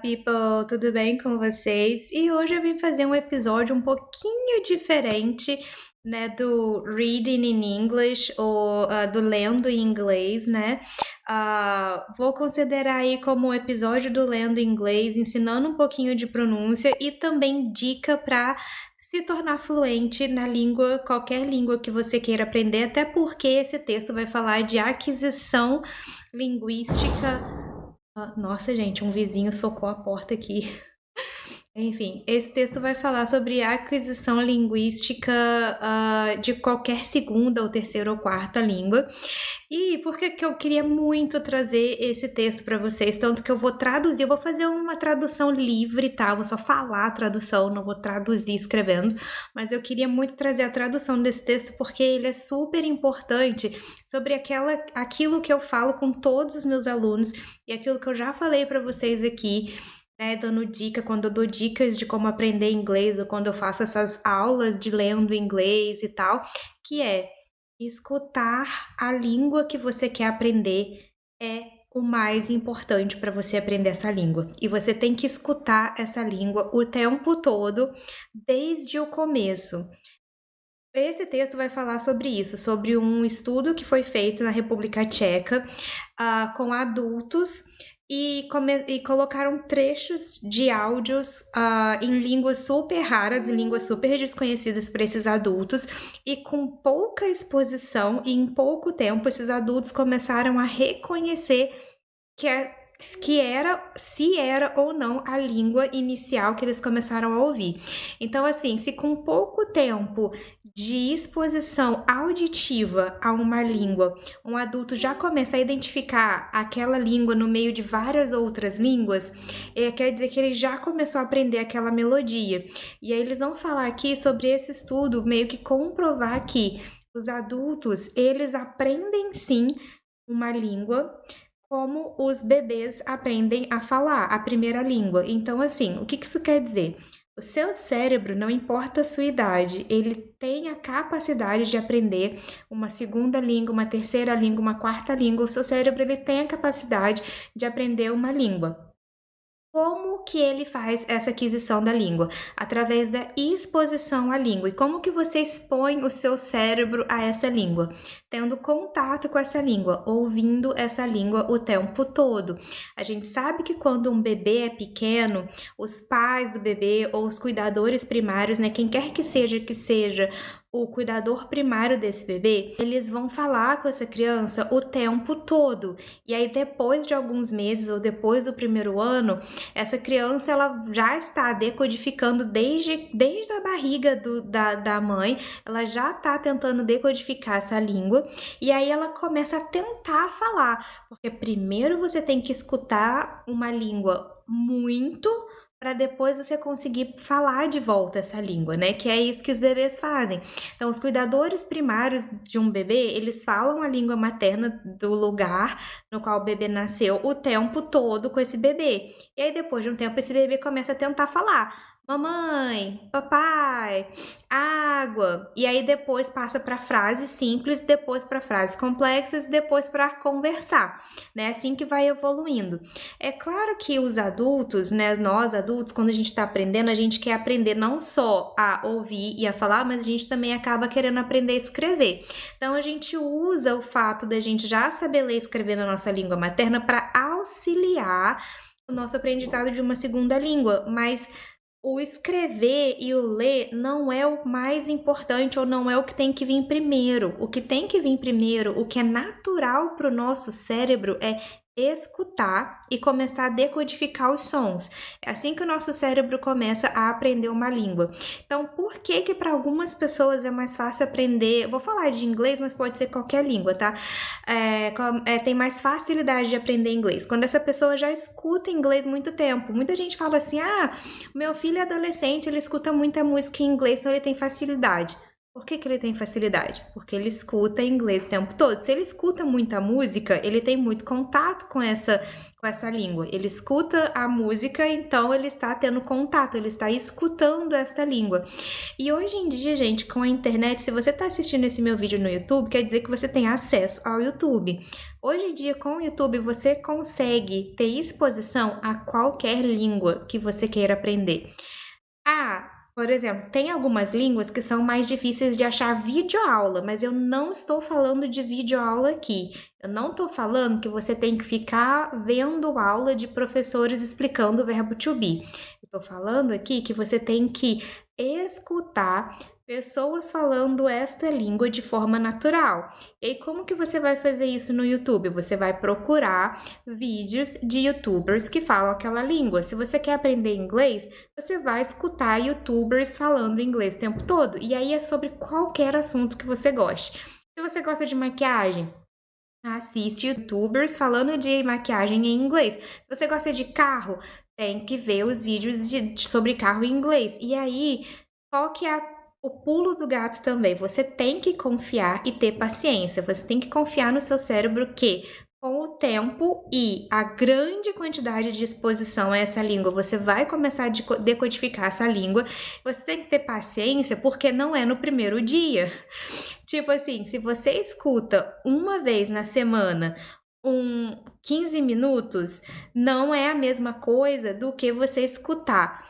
people! Tudo bem com vocês? E hoje eu vim fazer um episódio um pouquinho diferente, né, do Reading in English, ou do Lendo em Inglês, né? Vou considerar aí como um episódio do Lendo em Inglês, ensinando um pouquinho de pronúncia e também dica para se tornar fluente na língua, qualquer língua que você queira aprender, até porque esse texto vai falar de aquisição linguística. Nossa, gente, um vizinho socou a porta aqui. Enfim, esse texto vai falar sobre a aquisição linguística de qualquer segunda ou terceira ou quarta língua. E por que eu queria muito trazer esse texto para vocês? Tanto que eu vou traduzir, eu vou fazer uma tradução livre, tá? Eu vou só falar a tradução, não vou traduzir escrevendo. Mas eu queria muito trazer a tradução desse texto porque ele é super importante sobre aquilo que eu falo com todos os meus alunos e aquilo que eu já falei para vocês aqui, né, dando dica, quando eu dou dicas de como aprender inglês ou quando eu faço essas aulas de lendo inglês e tal, que é escutar a língua que você quer aprender é o mais importante para você aprender essa língua. E você tem que escutar essa língua o tempo todo, desde o começo. Esse texto vai falar sobre isso, sobre um estudo que foi feito na República Tcheca com adultos e colocaram trechos de áudios em línguas super raras, em línguas super desconhecidas para esses adultos, e com pouca exposição e em pouco tempo esses adultos começaram a reconhecer se era ou não a língua inicial que eles começaram a ouvir. Então, assim, se com pouco tempo de exposição auditiva a uma língua, um adulto já começa a identificar aquela língua no meio de várias outras línguas, quer dizer que ele já começou a aprender aquela melodia. E aí eles vão falar aqui sobre esse estudo, meio que comprovar que os adultos, eles aprendem sim uma língua, como os bebês aprendem a falar a primeira língua. Então, assim, o que isso quer dizer? O seu cérebro, não importa a sua idade, ele tem a capacidade de aprender uma segunda língua, uma terceira língua, uma quarta língua. O seu cérebro, ele tem a capacidade de aprender uma língua. Como que ele faz essa aquisição da língua? Através da exposição à língua. E como que você expõe o seu cérebro a essa língua? Tendo contato com essa língua, ouvindo essa língua o tempo todo. A gente sabe que quando um bebê é pequeno, os pais do bebê ou os cuidadores primários, né, quem quer que seja o cuidador primário desse bebê, eles vão falar com essa criança o tempo todo. E aí depois de alguns meses ou depois do primeiro ano, essa criança ela já está decodificando desde a barriga da mãe, ela já está tentando decodificar essa língua e aí ela começa a tentar falar, porque primeiro você tem que escutar uma língua muito para depois você conseguir falar de volta essa língua, né? Que é isso que os bebês fazem. Então, os cuidadores primários de um bebê, eles falam a língua materna do lugar no qual o bebê nasceu o tempo todo com esse bebê. E aí, depois de um tempo, esse bebê começa a tentar falar. Mamãe, papai, água. E aí depois passa para frases simples, depois para frases complexas, depois para conversar, né? Assim que vai evoluindo. É claro que os adultos, né, nós adultos, quando a gente está aprendendo, a gente quer aprender não só a ouvir e a falar, mas a gente também acaba querendo aprender a escrever. Então a gente usa o fato da gente já saber ler e escrever na nossa língua materna para auxiliar o nosso aprendizado de uma segunda língua, mas o escrever e o ler não é o mais importante ou não é o que tem que vir primeiro. O que tem que vir primeiro, o que é natural para o nosso cérebro é escutar e começar a decodificar os sons. É assim que o nosso cérebro começa a aprender uma língua. Então, por que para algumas pessoas é mais fácil aprender? Eu vou falar de inglês, mas pode ser qualquer língua, tá? Tem mais facilidade de aprender inglês. Quando essa pessoa já escuta inglês muito tempo. Muita gente fala assim, meu filho é adolescente, ele escuta muita música em inglês, então ele tem facilidade. Por que ele tem facilidade? Porque ele escuta inglês o tempo todo. Se ele escuta muita música, ele tem muito contato com essa língua. Ele escuta a música, então ele está tendo contato, ele está escutando esta língua. E hoje em dia, gente, com a internet, se você está assistindo esse meu vídeo no YouTube, quer dizer que você tem acesso ao YouTube. Hoje em dia, com o YouTube, você consegue ter exposição a qualquer língua que você queira aprender. Por exemplo, tem algumas línguas que são mais difíceis de achar videoaula, mas eu não estou falando de videoaula aqui. Eu não estou falando que você tem que ficar vendo aula de professores explicando o verbo to be. Eu estou falando aqui que você tem que escutar pessoas falando esta língua de forma natural. E aí, como que você vai fazer isso no YouTube? Você vai procurar vídeos de YouTubers que falam aquela língua. Se você quer aprender inglês, você vai escutar YouTubers falando inglês o tempo todo. E aí é sobre qualquer assunto que você goste. Se você gosta de maquiagem, assiste YouTubers falando de maquiagem em inglês. Se você gosta de carro, tem que ver os vídeos sobre carro em inglês. E aí, qual que é o pulo do gato também? Você tem que confiar e ter paciência. Você tem que confiar no seu cérebro que, com o tempo e a grande quantidade de exposição a essa língua, você vai começar a decodificar essa língua. Você tem que ter paciência porque não é no primeiro dia. Tipo assim, se você escuta uma vez na semana 15 minutos, não é a mesma coisa do que você escutar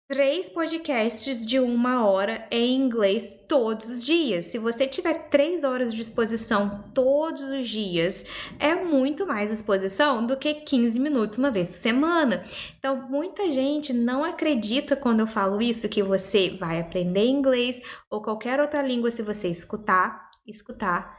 3 podcasts de 1 hora em inglês todos os dias. Se você tiver 3 horas de exposição todos os dias, é muito mais exposição do que 15 minutos uma vez por semana. Então, muita gente não acredita quando eu falo isso, que você vai aprender inglês ou qualquer outra língua se você escutar e escutar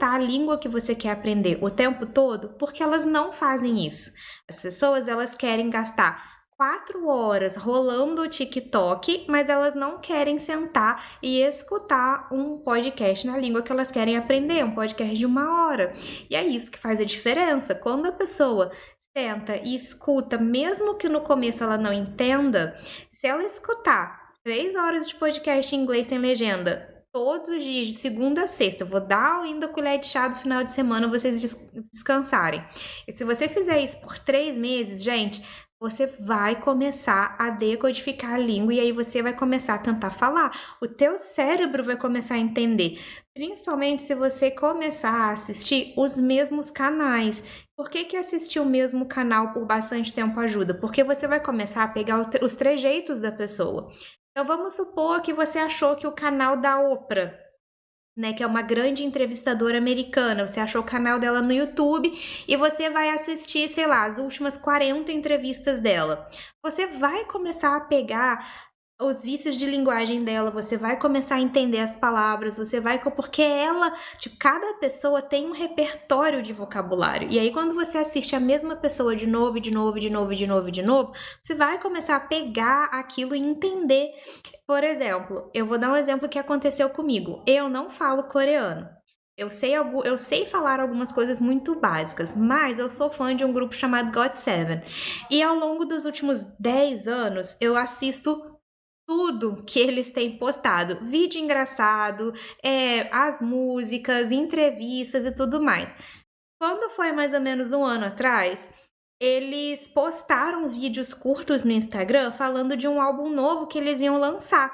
a língua que você quer aprender o tempo todo, porque elas não fazem isso. As pessoas, elas querem gastar 4 horas rolando o TikTok, mas elas não querem sentar e escutar um podcast na língua que elas querem aprender, um podcast de 1 hora. E é isso que faz a diferença. Quando a pessoa senta e escuta, mesmo que no começo ela não entenda, se ela escutar 3 horas de podcast em inglês sem legenda todos os dias, de segunda a sexta, eu vou dar ainda colher de chá do final de semana vocês descansarem. E se você fizer isso por 3 meses, gente, você vai começar a decodificar a língua e aí você vai começar a tentar falar. O teu cérebro vai começar a entender, principalmente se você começar a assistir os mesmos canais. Por que assistir o mesmo canal por bastante tempo ajuda? Porque você vai começar a pegar os trejeitos da pessoa. Então vamos supor que você achou que o canal da Oprah, né, que é uma grande entrevistadora americana, você achou o canal dela no YouTube e você vai assistir, sei lá, as últimas 40 entrevistas dela. Você vai começar a pegar os vícios de linguagem dela, você vai começar a entender as palavras, porque ela, tipo, cada pessoa tem um repertório de vocabulário. E aí quando você assiste a mesma pessoa de novo, você vai começar a pegar aquilo e entender. Por exemplo, eu vou dar um exemplo que aconteceu comigo. Eu não falo coreano. Eu sei falar algumas coisas muito básicas, mas eu sou fã de um grupo chamado GOT7. E ao longo dos últimos 10 anos, eu assisto tudo que eles têm postado. Vídeo engraçado, as músicas, entrevistas e tudo mais. Quando foi mais ou menos 1 ano atrás, eles postaram vídeos curtos no Instagram falando de um álbum novo que eles iam lançar.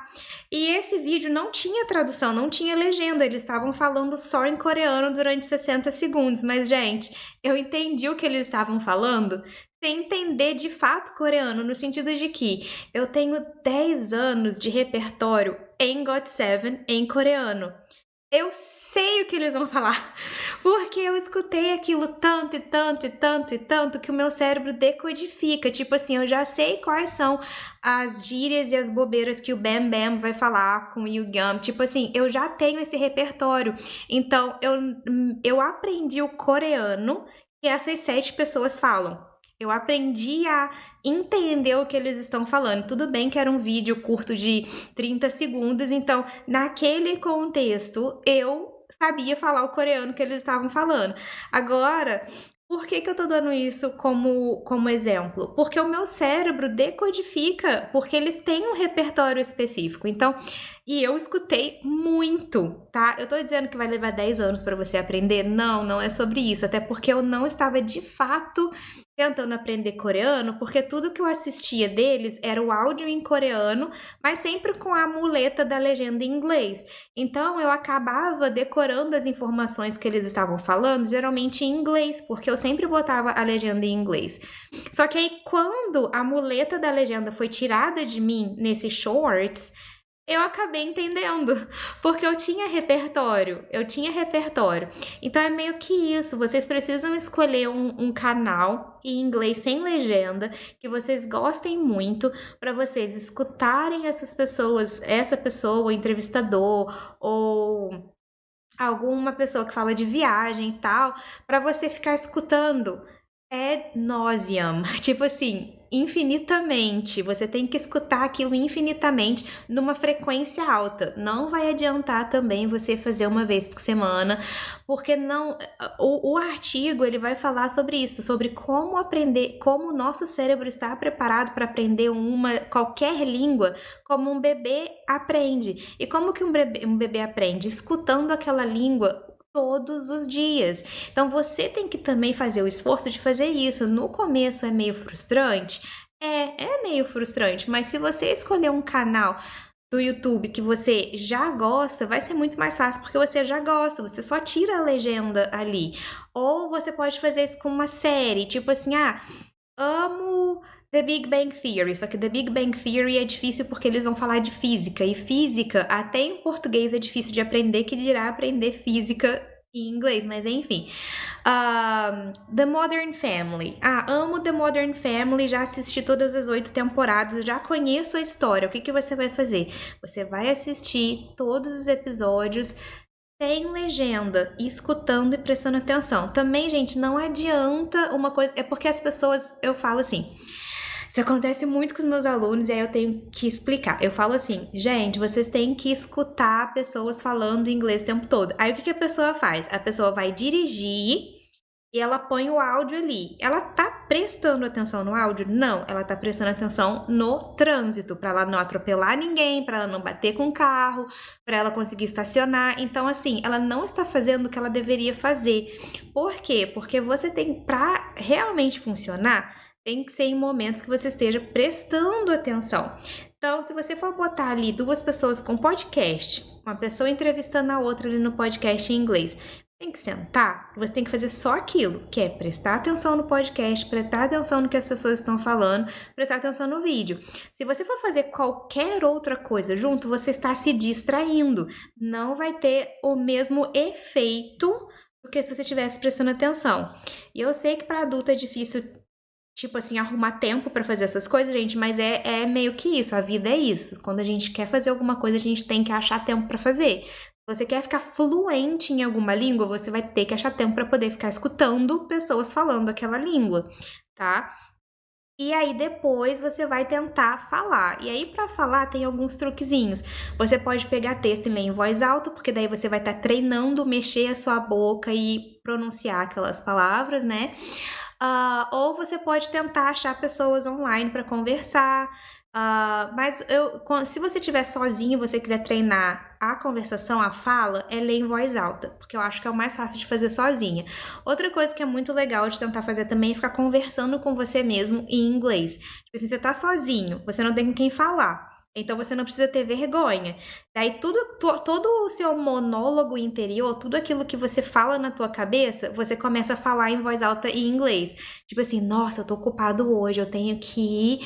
E esse vídeo não tinha tradução, não tinha legenda, eles estavam falando só em coreano durante 60 segundos. Mas, gente, eu entendi o que eles estavam falando sem entender de fato coreano, no sentido de que eu tenho 10 anos de repertório em GOT7 em coreano. Eu sei o que eles vão falar, porque eu escutei aquilo tanto e tanto e tanto e tanto que o meu cérebro decodifica. Tipo assim, eu já sei quais são as gírias e as bobeiras que o Bam Bam vai falar com o Yugyeom. Tipo assim, eu já tenho esse repertório. Então, eu aprendi o coreano que essas 7 pessoas falam. Eu aprendi a entender o que eles estão falando. Tudo bem que era um vídeo curto de 30 segundos, então, naquele contexto, eu sabia falar o coreano que eles estavam falando. Agora, Por que que eu tô dando isso como exemplo? Porque o meu cérebro decodifica, porque eles têm um repertório específico. Então, e eu escutei muito, tá? Eu tô dizendo que vai levar 10 anos para você aprender? Não, não é sobre isso. Até porque eu não estava de fato tentando aprender coreano, porque tudo que eu assistia deles era o áudio em coreano, mas sempre com a muleta da legenda em inglês. Então eu acabava decorando as informações que eles estavam falando, geralmente em inglês, porque eu sempre botava a legenda em inglês. Só que aí, quando a muleta da legenda foi tirada de mim nesses shorts, eu acabei entendendo, porque eu tinha repertório. Então é meio que isso, vocês precisam escolher um canal em inglês sem legenda, que vocês gostem muito, para vocês escutarem essas pessoas, essa pessoa, o entrevistador, ou alguma pessoa que fala de viagem e tal, para você ficar escutando ad nauseam, tipo assim, infinitamente. Você tem que escutar aquilo infinitamente numa frequência alta. Não vai adiantar também você fazer uma vez por semana, porque não o artigo ele vai falar sobre isso, sobre como aprender, como o nosso cérebro está preparado para aprender qualquer língua, como um bebê aprende. E como que um bebê aprende? Escutando aquela língua todos os dias. Então você tem que também fazer o esforço de fazer isso. No começo é meio frustrante? É meio frustrante, mas se você escolher um canal do YouTube que você já gosta, vai ser muito mais fácil porque você já gosta, você só tira a legenda ali. Ou você pode fazer isso com uma série, tipo assim, amo The Big Bang Theory, só que The Big Bang Theory é difícil porque eles vão falar de física, e física, até em português, é difícil de aprender, que dirá aprender física em inglês, mas enfim. The Modern Family. Amo The Modern Family, já assisti todas as 8 temporadas, já conheço a história. O que que você vai fazer? Você vai assistir todos os episódios sem legenda, escutando e prestando atenção. Também, gente, não adianta uma coisa. É porque as pessoas, eu falo assim. Isso acontece muito com os meus alunos e aí eu tenho que explicar. Eu falo assim, gente, vocês têm que escutar pessoas falando inglês o tempo todo. Aí o que que a pessoa faz? A pessoa vai dirigir e ela põe o áudio ali. Ela tá prestando atenção no áudio? Não, ela tá prestando atenção no trânsito, para ela não atropelar ninguém, para ela não bater com o carro, para ela conseguir estacionar. Então, assim, ela não está fazendo o que ela deveria fazer. Por quê? Porque você tem, para realmente funcionar, tem que ser em momentos que você esteja prestando atenção. Então, se você for botar ali duas pessoas com podcast, uma pessoa entrevistando a outra ali no podcast em inglês, tem que sentar, você tem que fazer só aquilo, que é prestar atenção no podcast, prestar atenção no que as pessoas estão falando, prestar atenção no vídeo. Se você for fazer qualquer outra coisa junto, você está se distraindo. Não vai ter o mesmo efeito do que se você estivesse prestando atenção. E eu sei que para adulto é difícil, tipo assim, arrumar tempo para fazer essas coisas, gente, mas é meio que isso, a vida é isso. Quando a gente quer fazer alguma coisa, a gente tem que achar tempo para fazer. Se você quer ficar fluente em alguma língua, você vai ter que achar tempo para poder ficar escutando pessoas falando aquela língua, tá? E aí depois você vai tentar falar. E aí para falar tem alguns truquezinhos. Você pode pegar texto e ler em voz alta, porque daí você vai estar treinando mexer a sua boca e pronunciar aquelas palavras, né? Ou você pode tentar achar pessoas online para conversar. Mas se você estiver sozinho e você quiser treinar a conversação, a fala, é ler em voz alta, porque eu acho que é o mais fácil de fazer sozinha. Outra coisa que é muito legal de tentar fazer também é ficar conversando com você mesmo em inglês. Tipo assim, você tá sozinho, você não tem com quem falar. Então você não precisa ter vergonha. Daí todo o seu monólogo interior, tudo aquilo que você fala na tua cabeça, você começa a falar em voz alta em inglês. Tipo assim, nossa, eu tô ocupado hoje, eu tenho que ir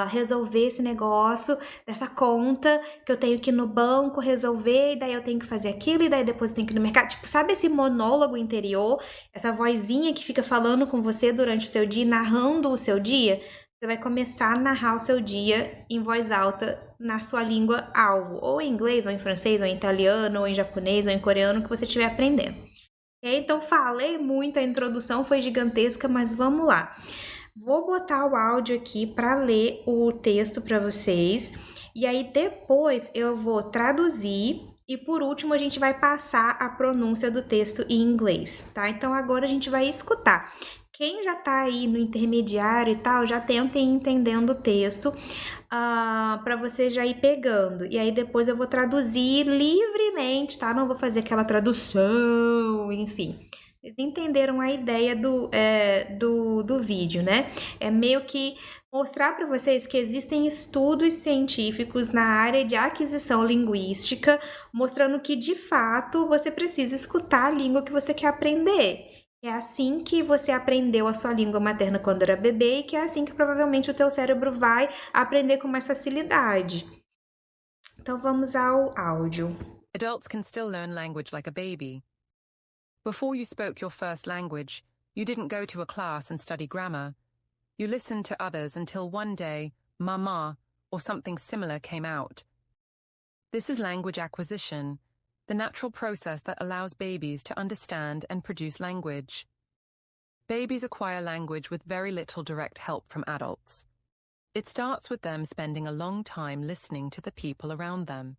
resolver esse negócio dessa conta, que eu tenho que ir no banco resolver, e daí eu tenho que fazer aquilo, e daí depois eu tenho que ir no mercado. Tipo, sabe esse monólogo interior? Essa vozinha que fica falando com você durante o seu dia, narrando o seu dia? Você vai começar a narrar o seu dia em voz alta na sua língua alvo, ou em inglês, ou em francês, ou em italiano, ou em japonês, ou em coreano, que você estiver aprendendo. Então, falei muito, a introdução foi gigantesca, mas vamos lá. Vou botar o áudio aqui para ler o texto para vocês, e aí depois eu vou traduzir E por último, a gente vai passar a pronúncia do texto em inglês, tá? Então agora a gente vai escutar. Quem já tá aí no intermediário e tal, já tentem entendendo o texto, para você já ir pegando. E aí depois eu vou traduzir livremente, tá? Não vou fazer aquela tradução, enfim. Vocês entenderam a ideia do vídeo, né? É meio que mostrar para vocês que existem estudos científicos na área de aquisição linguística, mostrando que, de fato, você precisa escutar a língua que você quer aprender. É assim que você aprendeu a sua língua materna quando era bebê e que é assim que provavelmente o teu cérebro vai aprender com mais facilidade. Então vamos ao áudio. Adults can still learn language like a baby. Before you spoke your first language, you didn't go to a class and study grammar. You listened to others until one day, mama, or something similar came out. This is language acquisition, the natural process that allows babies to understand and produce language. Babies acquire language with very little direct help from adults. It starts with them spending a long time listening to the people around them.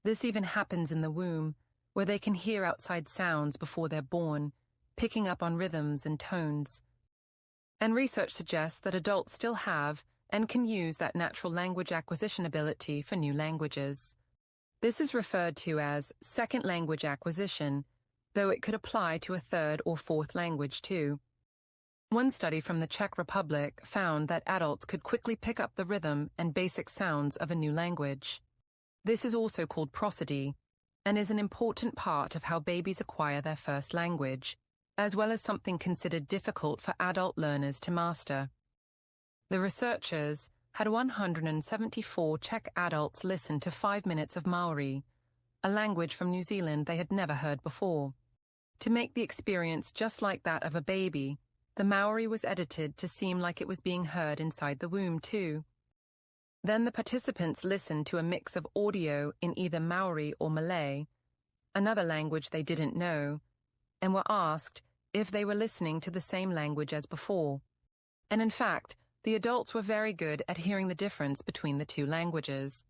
This even happens in the womb, where they can hear outside sounds before they're born, picking up on rhythms and tones. And research suggests that adults still have and can use that natural language acquisition ability for new languages. This is referred to as second language acquisition, though it could apply to a third or fourth language too. One study from the Czech Republic found that adults could quickly pick up the rhythm and basic sounds of a new language. This is also called prosody, and is an important part of how babies acquire their first language, as well as something considered difficult for adult learners to master. The researchers had 174 Czech adults listen to 5 minutes of Maori, a language from New Zealand they had never heard before. To make the experience just like that of a baby, the Maori was edited to seem like it was being heard inside the womb too. Then the participants listened to a mix of audio in either Maori or Malay, another language they didn't know, and were asked if they were listening to the same language as before. And in fact, the adults were very good at hearing the difference between the two languages.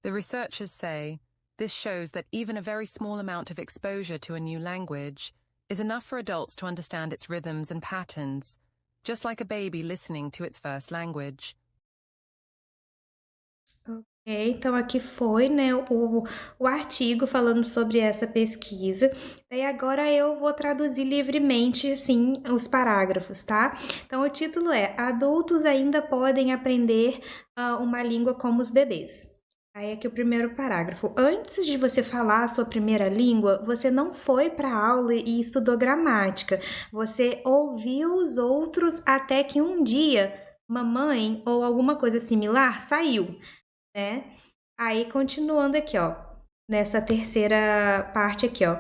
The researchers say this shows that even a very small amount of exposure to a new language is enough for adults to understand its rhythms and patterns, just like a baby listening to its first language. Ok, então aqui foi, né, o artigo falando sobre essa pesquisa. Daí agora eu vou traduzir livremente, assim, os parágrafos, tá? Então o título é Adultos ainda podem aprender uma língua como os bebês. Aí aqui o primeiro parágrafo. Antes de você falar a sua primeira língua, você não foi para aula e estudou gramática. Você ouviu os outros até que um dia, mamãe ou alguma coisa similar saiu, né? Aí, continuando aqui, ó, nessa terceira parte aqui, ó.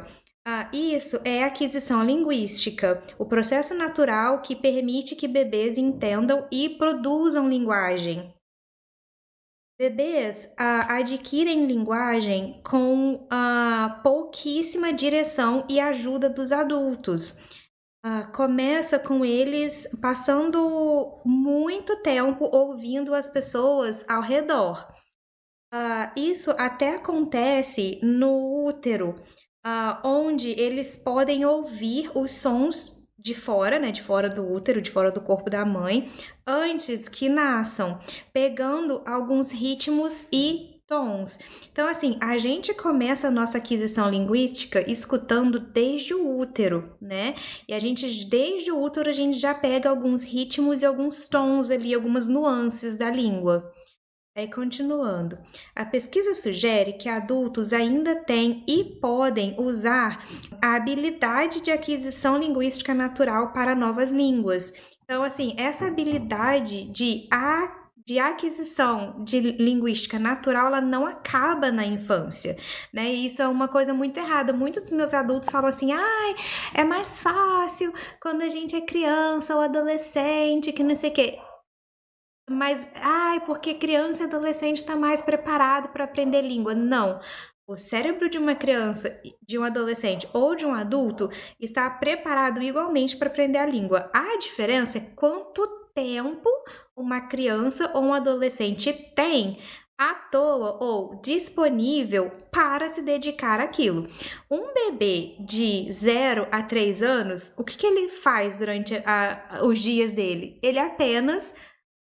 Isso é aquisição linguística, o processo natural que permite que bebês entendam e produzam linguagem. Bebês adquirem linguagem com pouquíssima direção e ajuda dos adultos. Começa com eles passando muito tempo ouvindo as pessoas ao redor. Isso até acontece no útero, onde eles podem ouvir os sons de fora, né, de fora do útero, de fora do corpo da mãe, antes que nasçam, pegando alguns ritmos e tons. Então, assim, a gente começa a nossa aquisição linguística escutando desde o útero, né? E a gente, desde o útero, a gente já pega alguns ritmos e alguns tons ali, algumas nuances da língua. Aí, continuando, a pesquisa sugere que adultos ainda têm e podem usar a habilidade de aquisição linguística natural para novas línguas. Então, assim, essa habilidade de aquisição de linguística natural, ela não acaba na infância, né? E isso é uma coisa muito errada. Muitos dos meus adultos falam assim, é mais fácil quando a gente é criança ou adolescente, que não sei o quê. Mas, porque criança e adolescente está mais preparado para aprender língua. Não. O cérebro de uma criança, de um adolescente ou de um adulto está preparado igualmente para aprender a língua. A diferença é quanto tempo uma criança ou um adolescente tem à toa ou disponível para se dedicar àquilo. Um bebê de 0 a 3 anos, o que ele faz durante os dias dele? Ele apenas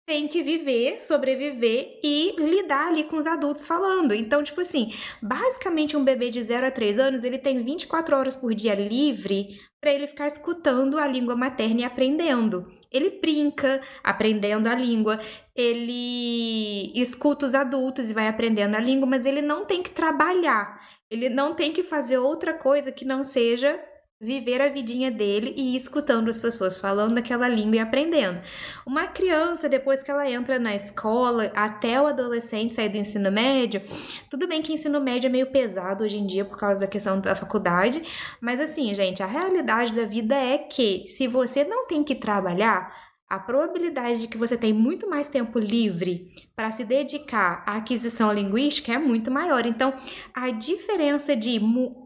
tem que viver, sobreviver e lidar ali com os adultos falando. Então, tipo assim, basicamente um bebê de 0 a 3 anos, ele tem 24 horas por dia livre para ele ficar escutando a língua materna e aprendendo. Ele brinca aprendendo a língua, ele escuta os adultos e vai aprendendo a língua, mas ele não tem que trabalhar. Ele não tem que fazer outra coisa que não seja viver a vidinha dele e ir escutando as pessoas falando aquela língua e aprendendo. Uma criança, depois que ela entra na escola, até o adolescente sair do ensino médio, tudo bem que ensino médio é meio pesado hoje em dia por causa da questão da faculdade, mas assim, gente, a realidade da vida é que se você não tem que trabalhar, a probabilidade de que você tenha muito mais tempo livre para se dedicar à aquisição linguística é muito maior. Então, a diferença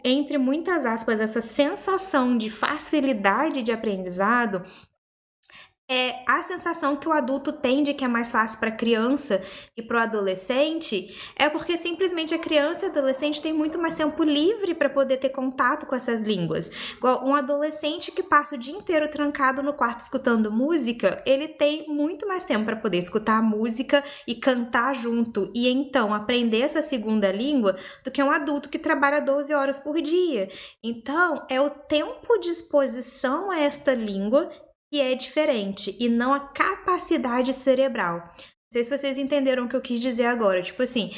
entre muitas aspas, essa sensação de facilidade de aprendizado é a sensação que o adulto tem de que é mais fácil para a criança e para o adolescente, é porque simplesmente a criança e o adolescente têm muito mais tempo livre para poder ter contato com essas línguas. Igual um adolescente que passa o dia inteiro trancado no quarto escutando música, ele tem muito mais tempo para poder escutar a música e cantar junto, e então aprender essa segunda língua, do que um adulto que trabalha 12 horas por dia. Então, é o tempo de exposição a esta língua que é diferente e não a capacidade cerebral. Não sei se vocês entenderam o que eu quis dizer agora. Tipo assim,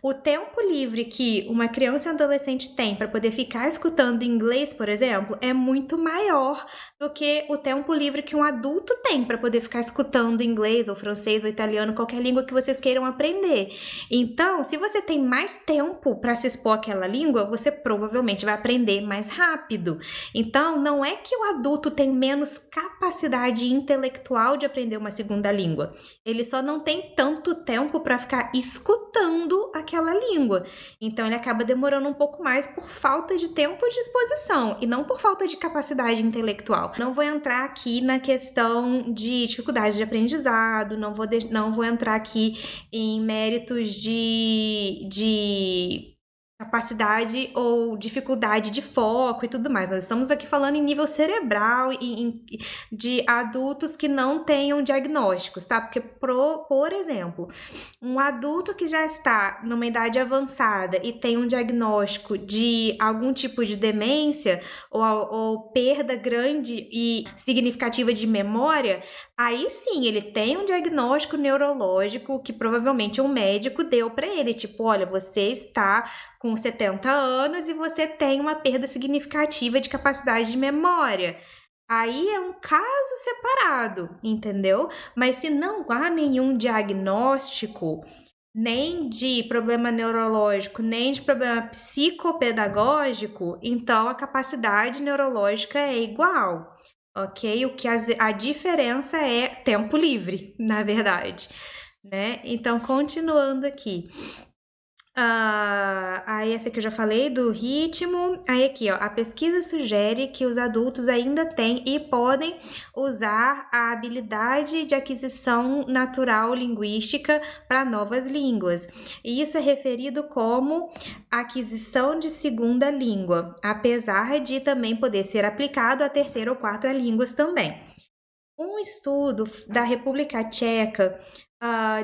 o tempo livre que uma criança e um adolescente tem para poder ficar escutando inglês, por exemplo, é muito maior do que o tempo livre que um adulto tem para poder ficar escutando inglês ou francês ou italiano, qualquer língua que vocês queiram aprender. Então, se você tem mais tempo para se expor àquela língua, você provavelmente vai aprender mais rápido. Então, não é que o adulto tem menos capacidade intelectual de aprender uma segunda língua. Ele só não tem tanto tempo para ficar escutando aquela língua. Então ele acaba demorando um pouco mais por falta de tempo de exposição e não por falta de capacidade intelectual. Não vou entrar aqui na questão de dificuldade de aprendizado, não vou entrar aqui em méritos de capacidade ou dificuldade de foco e tudo mais. Nós estamos aqui falando em nível cerebral e de adultos que não tenham diagnósticos, tá? Porque, por exemplo, um adulto que já está numa idade avançada e tem um diagnóstico de algum tipo de demência ou perda grande e significativa de memória, aí sim, ele tem um diagnóstico neurológico que provavelmente um médico deu para ele, tipo, olha, você está com 70 anos e você tem uma perda significativa de capacidade de memória. Aí é um caso separado, entendeu? Mas se não há nenhum diagnóstico, nem de problema neurológico, nem de problema psicopedagógico, então a capacidade neurológica é igual, ok? A diferença é tempo livre, na verdade, né? Então, continuando aqui. Aí essa aqui eu já falei do ritmo. Aí aqui, ó, a pesquisa sugere que os adultos ainda têm e podem usar a habilidade de aquisição natural linguística para novas línguas. E isso é referido como aquisição de segunda língua, apesar de também poder ser aplicado a terceira ou quarta línguas também. Um estudo da República Tcheca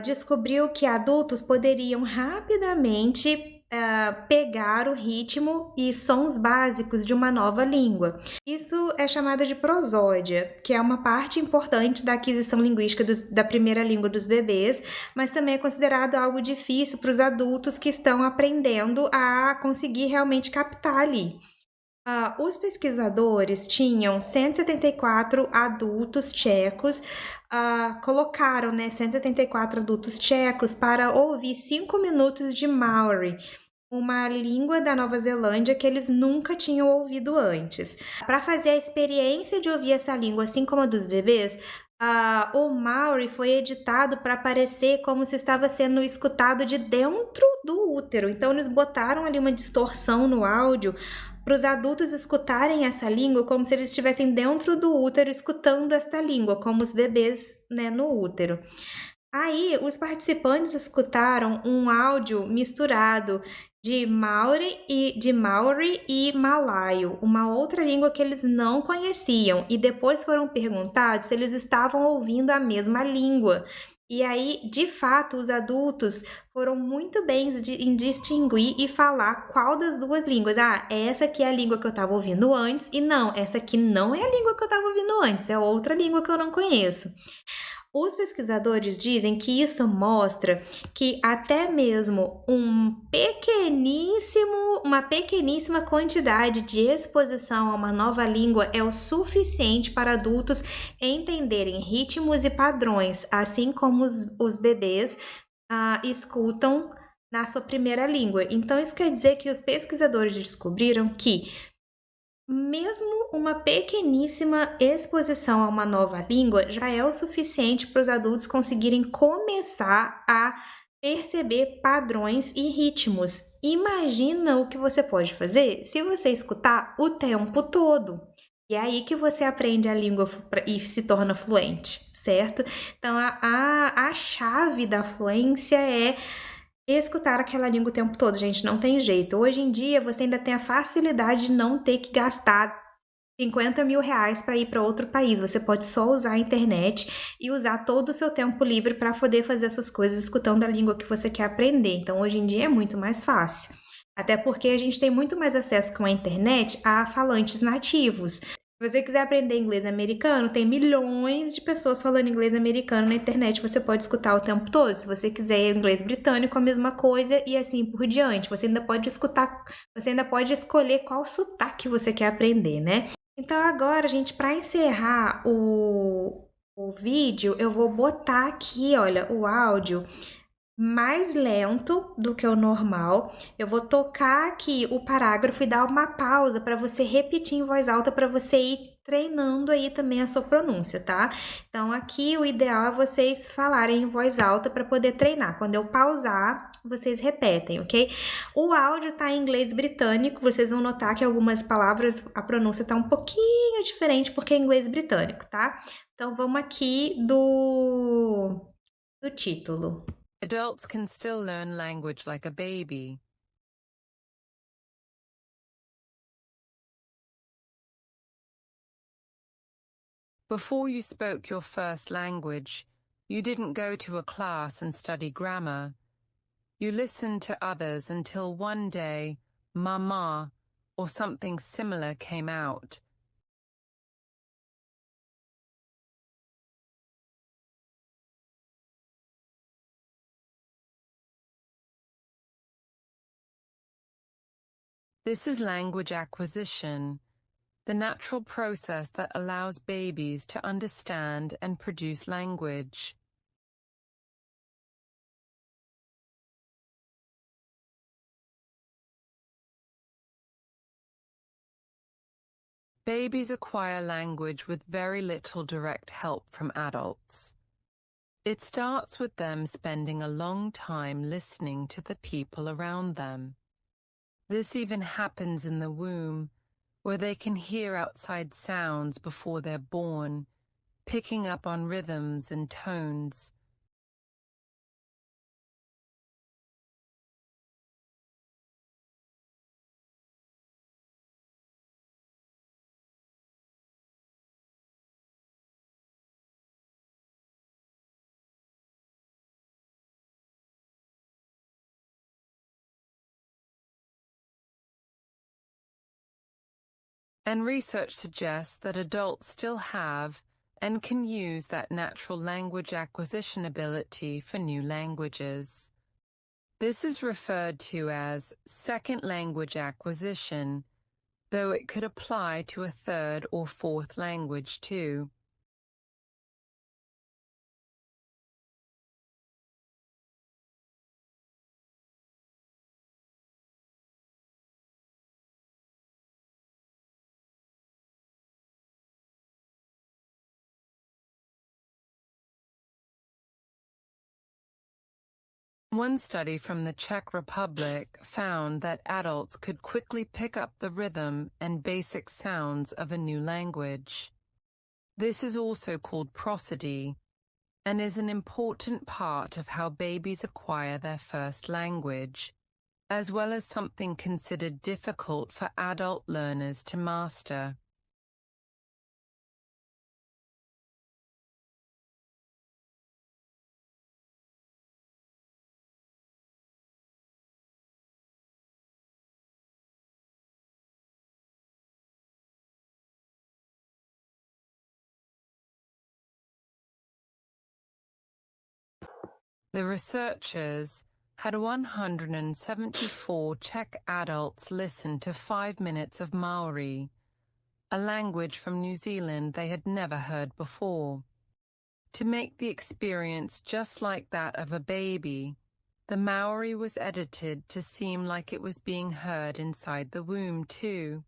descobriu que adultos poderiam rapidamente pegar o ritmo e sons básicos de uma nova língua. Isso é chamado de prosódia, que é uma parte importante da aquisição linguística da primeira língua dos bebês, mas também é considerado algo difícil para os adultos que estão aprendendo a conseguir realmente captar ali. Os pesquisadores tinham 174 adultos tchecos, colocaram 174 adultos tchecos para ouvir 5 minutos de Maori, uma língua da Nova Zelândia que eles nunca tinham ouvido antes. Para fazer a experiência de ouvir essa língua, assim como a dos bebês, o Maori foi editado para parecer como se estava sendo escutado de dentro do útero. Então, eles botaram ali uma distorção no áudio para os adultos escutarem essa língua como se eles estivessem dentro do útero escutando esta língua, como os bebês, no útero. Aí, os participantes escutaram um áudio misturado de Maori e Malaio, uma outra língua que eles não conheciam, e depois foram perguntados se eles estavam ouvindo a mesma língua. E aí, de fato, os adultos foram muito bem em distinguir e falar qual das duas línguas. Ah, essa aqui é a língua que eu estava ouvindo antes, e não, essa aqui não é a língua que eu estava ouvindo antes, é outra língua que eu não conheço. Os pesquisadores dizem que isso mostra que até mesmo uma pequeníssima quantidade de exposição a uma nova língua é o suficiente para adultos entenderem ritmos e padrões, assim como os bebês escutam na sua primeira língua. Então, isso quer dizer que os pesquisadores descobriram que mesmo uma pequeníssima exposição a uma nova língua já é o suficiente para os adultos conseguirem começar a perceber padrões e ritmos. Imagina o que você pode fazer se você escutar o tempo todo. E é aí que você aprende a língua e se torna fluente, certo? Então, a chave da fluência é escutar aquela língua o tempo todo, gente, não tem jeito. Hoje em dia, você ainda tem a facilidade de não ter que gastar 50 mil reais para ir para outro país. Você pode só usar a internet e usar todo o seu tempo livre para poder fazer essas coisas escutando a língua que você quer aprender. Então, hoje em dia é muito mais fácil. Até porque a gente tem muito mais acesso com a internet a falantes nativos. Se você quiser aprender inglês americano, tem milhões de pessoas falando inglês americano na internet, você pode escutar o tempo todo. Se você quiser inglês britânico, a mesma coisa e assim por diante. Você ainda pode escutar, você ainda pode escolher qual sotaque você quer aprender, né? Então agora, gente, para encerrar o vídeo, eu vou botar aqui, olha, o áudio mais lento do que o normal. Eu vou tocar aqui o parágrafo e dar uma pausa para você repetir em voz alta para você ir treinando aí também a sua pronúncia, tá? Então aqui o ideal é vocês falarem em voz alta para poder treinar. Quando eu pausar, vocês repetem, ok? O áudio tá em inglês britânico, vocês vão notar que algumas palavras a pronúncia tá um pouquinho diferente porque é inglês britânico, tá? Então vamos aqui do título. Adults can still learn language like a baby. Before you spoke your first language, you didn't go to a class and study grammar. You listened to others until one day, mama, or something similar came out. This is language acquisition, the natural process that allows babies to understand and produce language. Babies acquire language with very little direct help from adults. It starts with them spending a long time listening to the people around them. This even happens in the womb, where they can hear outside sounds before they're born, picking up on rhythms and tones. And research suggests that adults still have and can use that natural language acquisition ability for new languages. This is referred to as second language acquisition, though it could apply to a third or fourth language too. One study from the Czech Republic found that adults could quickly pick up the rhythm and basic sounds of a new language. This is also called prosody, and is an important part of how babies acquire their first language, as well as something considered difficult for adult learners to master. The researchers had 174 Czech adults listen to 5 minutes of Maori, a language from New Zealand they had never heard before. To make the experience just like that of a baby, the Maori was edited to seem like it was being heard inside the womb too.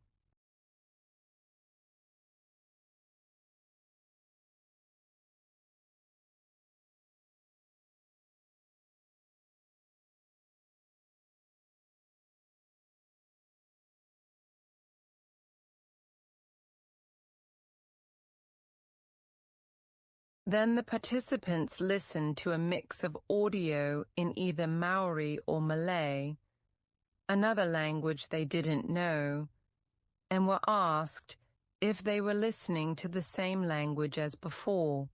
Then the participants listened to a mix of audio in either Maori or Malay, another language they didn't know, and were asked if they were listening to the same language as before.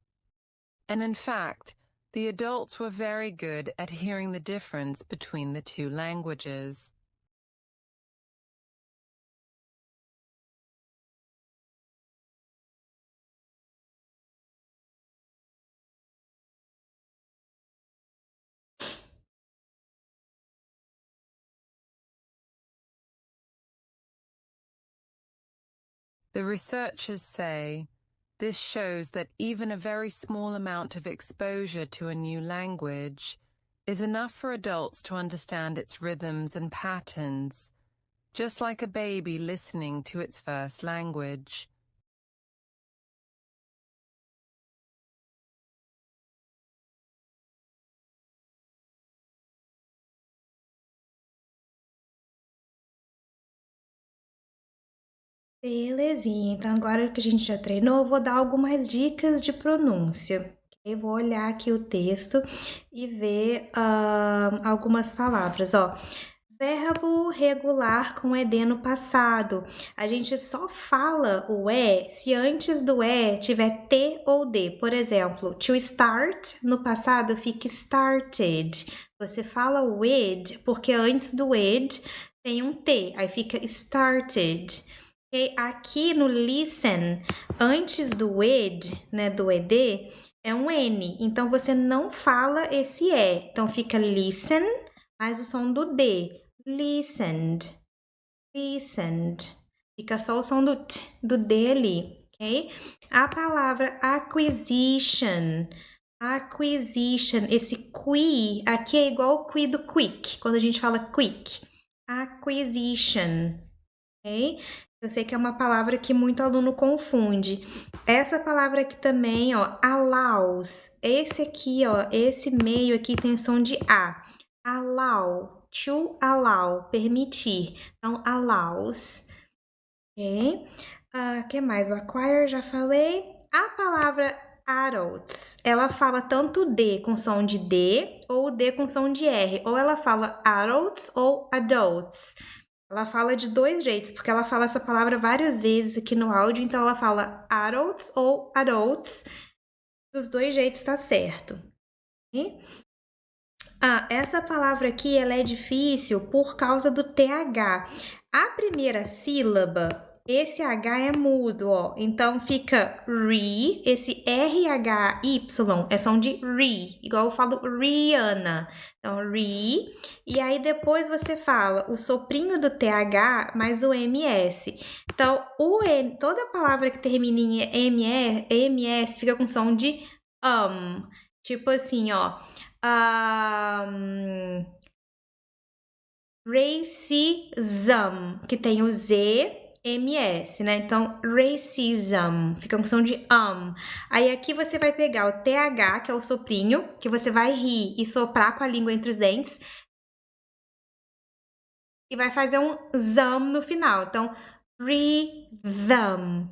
And in fact, the adults were very good at hearing the difference between the two languages. The researchers say this shows that even a very small amount of exposure to a new language is enough for adults to understand its rhythms and patterns, just like a baby listening to its first language. Belezinha, então agora que a gente já treinou, eu vou dar algumas dicas de pronúncia. Ok? Vou olhar aqui o texto e ver algumas palavras. Ó, verbo regular com ED no passado. A gente só fala o E se antes do E tiver T ou D. Por exemplo, to start no passado fica started. Você fala o ed porque antes do ed tem um T, aí fica started. Okay? Aqui no listen, antes do ed, né, do ed, é um N. Então você não fala esse E. Então fica listen, mais o som do D. Listened, listened. Fica só o som do T, do D ali, ok? A palavra acquisition, acquisition, esse qui, aqui é igual o qui do quick, quando a gente fala quick. Acquisition, ok? Eu sei que é uma palavra que muito aluno confunde. Essa palavra aqui também, ó, allows. Esse aqui, ó, esse meio aqui tem som de A. Allow, to allow, permitir. Então, allows. Ok? Que mais? O acquire, já falei. A palavra adults, ela fala tanto D com som de D ou D com som de R. Ou ela fala adults ou adults. Ela fala de dois jeitos, porque ela fala essa palavra várias vezes aqui no áudio, então ela fala adults ou adults. Dos dois jeitos tá certo. Essa palavra aqui ela é difícil por causa do TH. A primeira sílaba, esse H é mudo, ó. Então fica re, esse RHY é som de re, igual eu falo Rihanna. Então, re, e aí depois você fala o soprinho do TH mais o MS. Então, toda palavra que termina em MS fica com som de tipo assim, ó. Racism, que tem o Z, MS, né? Então, racism, fica com som de Aí aqui você vai pegar o TH, que é o soprinho, que você vai rir e soprar com a língua entre os dentes. E vai fazer um zam no final. Então, rhythm,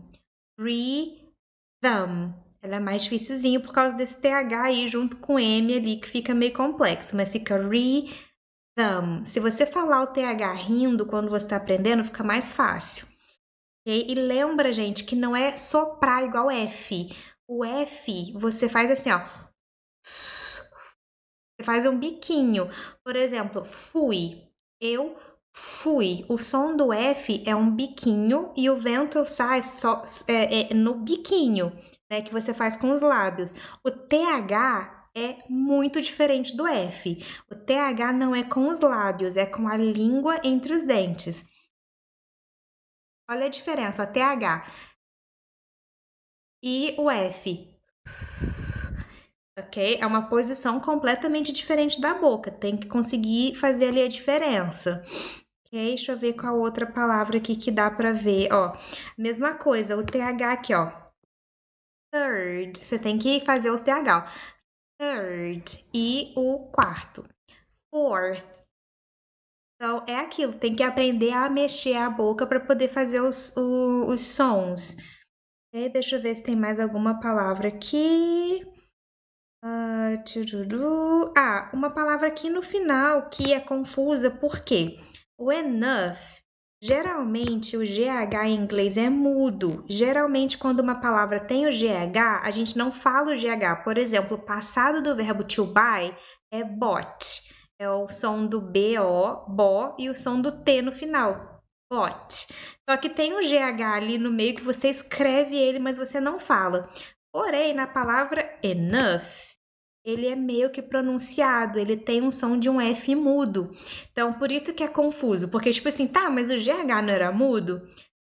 rhythm. Ela é mais dificilzinho por causa desse TH aí junto com M ali, que fica meio complexo, mas fica rhythm. Se você falar o TH rindo quando você está aprendendo, fica mais fácil. Okay? E lembra, gente, que não é soprar igual F. O F, você faz assim, ó. Você faz um biquinho. Por exemplo, fui. Eu fui. O som do F é um biquinho e o vento sai só, no biquinho, né? Que você faz com os lábios. O TH é muito diferente do F. O TH não é com os lábios, é com a língua entre os dentes. Olha a diferença, o TH e o F. Ok? É uma posição completamente diferente da boca. Tem que conseguir fazer ali a diferença. Ok? Deixa eu ver qual outra palavra aqui que dá pra ver. Ó, mesma coisa, o TH aqui, ó. Third. Você tem que fazer os TH, ó. Third. E o quarto. Fourth. Então, é aquilo. Tem que aprender a mexer a boca para poder fazer os sons. Ok? Deixa eu ver se tem mais alguma palavra aqui. Uma palavra aqui no final que é confusa, por quê? O enough, geralmente o GH em inglês é mudo. Geralmente, quando uma palavra tem o GH, a gente não fala o GH. Por exemplo, o passado do verbo to buy é bought. É o som do BO, bo, e o som do T no final. Bought. Só que tem o GH ali no meio que você escreve ele, mas você não fala. Porém, na palavra enough, ele é meio que pronunciado, ele tem um som de um F mudo. Então, por isso que é confuso, porque tipo assim, tá, mas o GH não era mudo?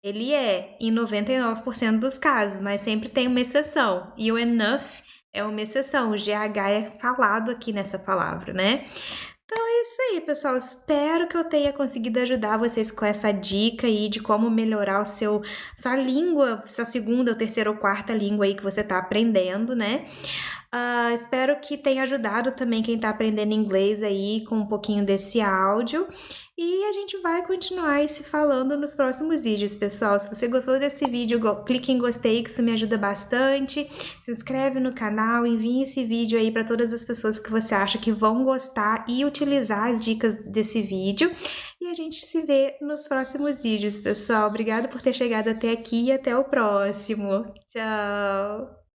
Ele é em 99% dos casos, mas sempre tem uma exceção. E o enough é uma exceção, o GH é falado aqui nessa palavra, né? Então é isso aí, pessoal. Espero que eu tenha conseguido ajudar vocês com essa dica aí de como melhorar sua língua, sua segunda, terceira ou quarta língua aí que você está aprendendo, né? Espero que tenha ajudado também quem está aprendendo inglês aí com um pouquinho desse áudio. E a gente vai continuar aí se falando nos próximos vídeos, pessoal. Se você gostou desse vídeo, clique em gostei, que isso me ajuda bastante. Se inscreve no canal, envie esse vídeo aí para todas as pessoas que você acha que vão gostar e utilizar as dicas desse vídeo. E a gente se vê nos próximos vídeos, pessoal. Obrigada por ter chegado até aqui e até o próximo. Tchau!